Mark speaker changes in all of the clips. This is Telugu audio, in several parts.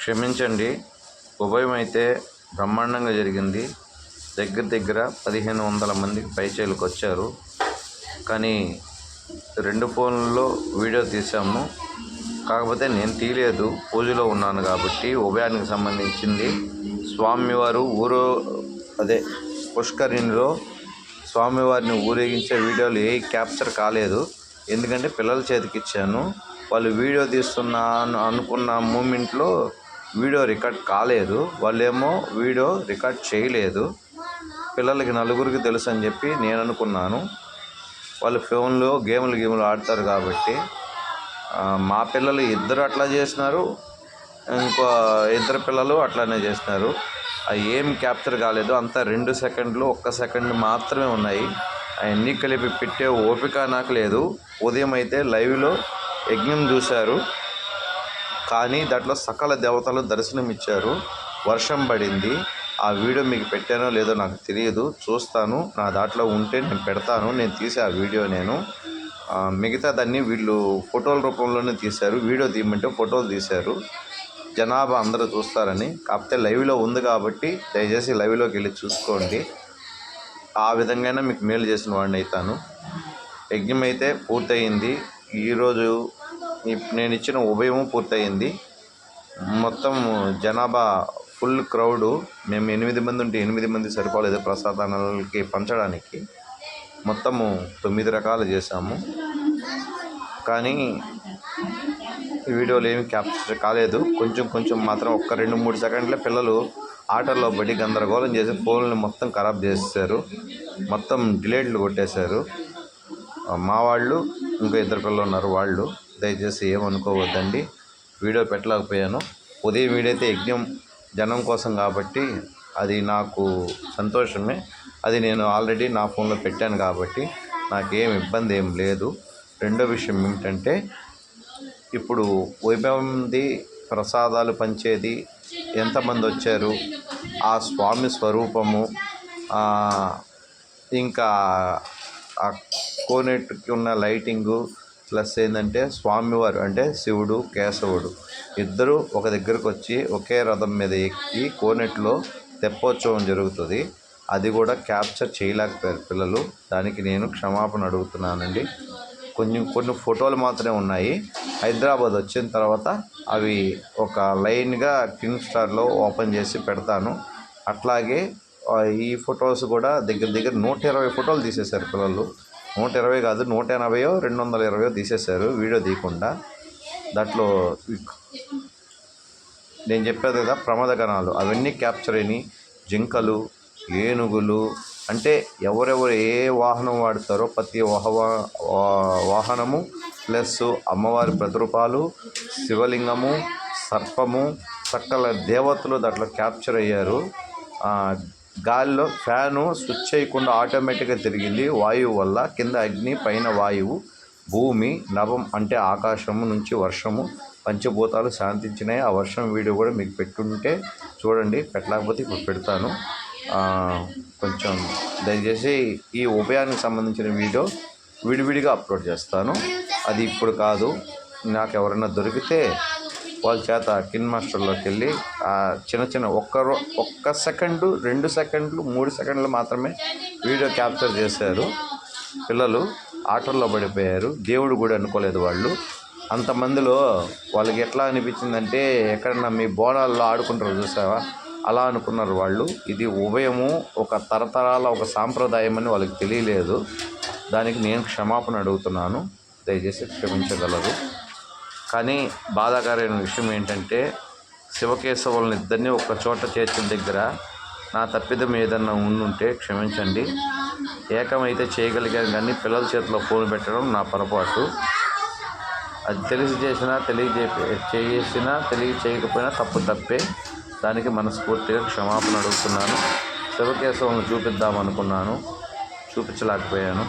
Speaker 1: క్షమించండి. ఉభయం అయితే బ్రహ్మాండంగా జరిగింది. దగ్గర 1500 మందికి పైచేలకు వచ్చారు. కానీ 2 ఫోన్లలో వీడియో తీసాము. కాకపోతే నేను తీయలేదు, పూజలో ఉన్నాను కాబట్టి. ఉభయానికి సంబంధించింది స్వామివారు పుష్కరిణిలో స్వామివారిని ఊరేగించే వీడియోలు ఏ క్యాప్చర్ కాలేదు. ఎందుకంటే పిల్లల చేతికి ఇచ్చాను. వాళ్ళు వీడియో తీస్తున్నాను అనుకున్న మూమెంట్లో వీడియో రికార్డ్ కాలేదు. వాళ్ళేమో వీడియో రికార్డ్ చేయలేదు. పిల్లలకి నలుగురికి తెలుసు అని చెప్పి నేను అనుకున్నాను. వాళ్ళు ఫోన్లో గేములు ఆడతారు కాబట్టి. మా పిల్లలు ఇద్దరు అట్లా చేసినారు, ఇంకో ఇద్దరు పిల్లలు అట్లానే చేసినారు. అవి ఏం క్యాప్చర్ కాలేదు. అంతా 2 సెకండ్లు 1 సెకండ్ మాత్రమే ఉన్నాయి. అవన్నీ కలిపి పెట్టే ఓపిక నాకు లేదు. ఉదయం అయితే లైవ్లో యజ్ఞం చూశారు, కానీ దాంట్లో సకల దేవతలు దర్శనం ఇచ్చారు. వర్షం పడింది. ఆ వీడియో మీకు పెట్టానో లేదో నాకు తెలియదు, చూస్తాను. నా దాంట్లో ఉంటే నేను పెడతాను. నేను తీసే ఆ వీడియో మిగతా దాన్ని వీళ్ళు ఫోటోల రూపంలోనే తీశారు. వీడియో తీయమంటే ఫోటోలు తీశారు. జనాభా అందరూ చూస్తారని. కాకపోతే లైవ్లో ఉంది కాబట్టి దయచేసి లైవ్లోకి వెళ్ళి చూసుకోండి. ఆ విధంగా మీకు మేలు చేసిన వాడిని అవుతాను. యజ్ఞం అయితే పూర్తయింది. ఈరోజు నేను ఇచ్చిన ఉభయము పూర్తయింది. మొత్తం జనాభా ఫుల్ క్రౌడు. మేము 8 మంది ఉంటే 8 మంది సరిపోలేదు ప్రసాదాలకి పంచడానికి. మొత్తము 9 రకాలు చేశాము. కానీ వీడియోలు ఏమి క్యాప్చర్ కాలేదు. కొంచెం మాత్రం 1-2-3 సెకండ్లే పిల్లలు ఆటల్లో పడి గందరగోళం చేసి ఫోన్లు మొత్తం ఖరాబ్ చేసేసారు. మొత్తం డిలేట్లు కొట్టేశారు. మా వాళ్ళు ఇంకా 2 పిల్లలు ఉన్నారు. వాళ్ళు దయచేసి ఏమనుకోవద్దండి. వీడియో పెట్టలేకపోయాను. ఉదయం వీడియో అయితే యజ్ఞం జనం కోసం కాబట్టి అది నాకు సంతోషమే. అది నేను ఆల్రెడీ నా ఫోన్లో పెట్టాను కాబట్టి నాకేం ఇబ్బంది ఏం లేదు. రెండో విషయం ఏమిటంటే, ఇప్పుడు వైభవంది ప్రసాదాలు పంచేది ఎంతమంది వచ్చారు, ఆ స్వామి స్వరూపము, ఇంకా ఆ కోనేటికి ఉన్న లైటింగు, ప్లస్ ఏంటంటే స్వామివారు అంటే శివుడు కేశవుడు ఇద్దరు ఒక దగ్గరకు వచ్చి ఒకే రథం మీద ఎక్కి కోనేటిలో తెప్పోత్సవం జరుగుతుంది. అది కూడా క్యాప్చర్ చేయలేకపోయారు పిల్లలు. దానికి నేను క్షమాపణ అడుగుతున్నానండి. కొన్ని ఫోటోలు మాత్రమే ఉన్నాయి. హైదరాబాద్ వచ్చిన తర్వాత అవి ఒక లైన్గా కింగ్ స్టార్లో ఓపెన్ చేసి పెడతాను. అట్లాగే ఈ ఫొటోస్ కూడా దగ్గర 120 ఫోటోలు తీసేశారు పిల్లలు. 120 కాదు, 180 220 తీసేశారు వీడియో తీయకుండా. దాంట్లో నేను చెప్పేది కదా ప్రమాదగణాలు అవన్నీ క్యాప్చర్ అయినాయి. జింకలు, ఏనుగులు, అంటే ఎవరెవరు ఏ వాహనం వాడతారో ప్రతి వాహనము, ప్లస్ అమ్మవారి ప్రతిరూపాలు, శివలింగము, సర్పము, సకల దేవతలు దాంట్లో క్యాప్చర్ అయ్యారు. గాలిలో ఫ్యాను స్విచ్ చేయకుండా ఆటోమేటిక్గా తిరిగింది వాయువు వల్ల. కింద అగ్ని, పైన వాయువు, భూమి, నభం అంటే ఆకాశము నుంచి వర్షము, పంచభూతాలు శాంతించినాయి. ఆ వర్షం వీడియో కూడా మీకు పెట్టుంటే చూడండి. పెట్టలేకపోతే ఇప్పుడు పెడతాను. కొంచెం దయచేసి ఈ ఉభయానికి సంబంధించిన వీడియో విడివిడిగా అప్లోడ్ చేస్తాను. అది ఇప్పుడు కాదు. నాకు ఎవరైనా దొరికితే వాళ్ళ చేత కిన్ మాస్టర్లోకి వెళ్ళి చిన్న 1 సెకండు, 2 సెకండ్లు, 3 సెకండ్లు మాత్రమే వీడియో క్యాప్చర్ చేశారు. పిల్లలు ఆటల్లో పడిపోయారు. దేవుడు కూడా అనుకోలేదు వాళ్ళు. అంతమందిలో వాళ్ళకి ఎట్లా అనిపించిందంటే, ఎక్కడన్నా మీ బోనాల్లో ఆడుకుంటారు చూసావా, అలా అనుకున్నారు వాళ్ళు. ఇది ఉభయము ఒక తరతరాల ఒక సాంప్రదాయం అని వాళ్ళకి తెలియలేదు. దానికి నేను క్షమాపణ అడుగుతున్నాను. దయచేసి క్షమించగలరు. కానీ బాధాకరమైన విషయం ఏంటంటే, శివకేశవులను ఇద్దరినీ ఒక చోట చేర్చిన దగ్గర నా తప్పిదం ఏదన్నా ఉండుంటే క్షమించండి. ఏకమైతే చేయగలిగాను, కానీ పిల్లల చేతిలో ఫోన్ పెట్టడం నా పొరపాటు. అది తెలిసి చేసినా చేయకపోయినా తప్పే. దానికి మనస్ఫూర్తిగా క్షమాపణ అడుగుతున్నాను. శివకేశవులను చూపిద్దామనుకున్నాను, చూపించలేకపోయాను.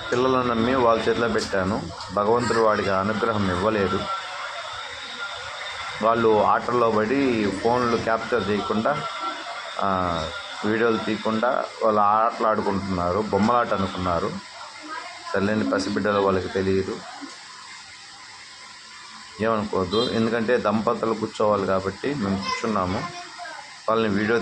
Speaker 1: పిల్లలను నమ్మి వాళ్ళ చేతిలో పెట్టాను. భగవంతుడు వాడికి అనుగ్రహం ఇవ్వలేదు. వాళ్ళు ఆటల్లో పడి ఫోన్లు క్యాప్చర్ చేయకుండా, వీడియోలు తీయకుండా వాళ్ళు ఆటలు ఆడుకుంటున్నారు. బొమ్మలాట అనుకున్నారు. తల్లిని పసిబిడ్డలు వాళ్ళకి తెలియదు. ఏమనుకోవద్దు, ఎందుకంటే దంపతులు కూర్చోవాలి కాబట్టి మేము కూర్చున్నాము. వాళ్ళని వీడియో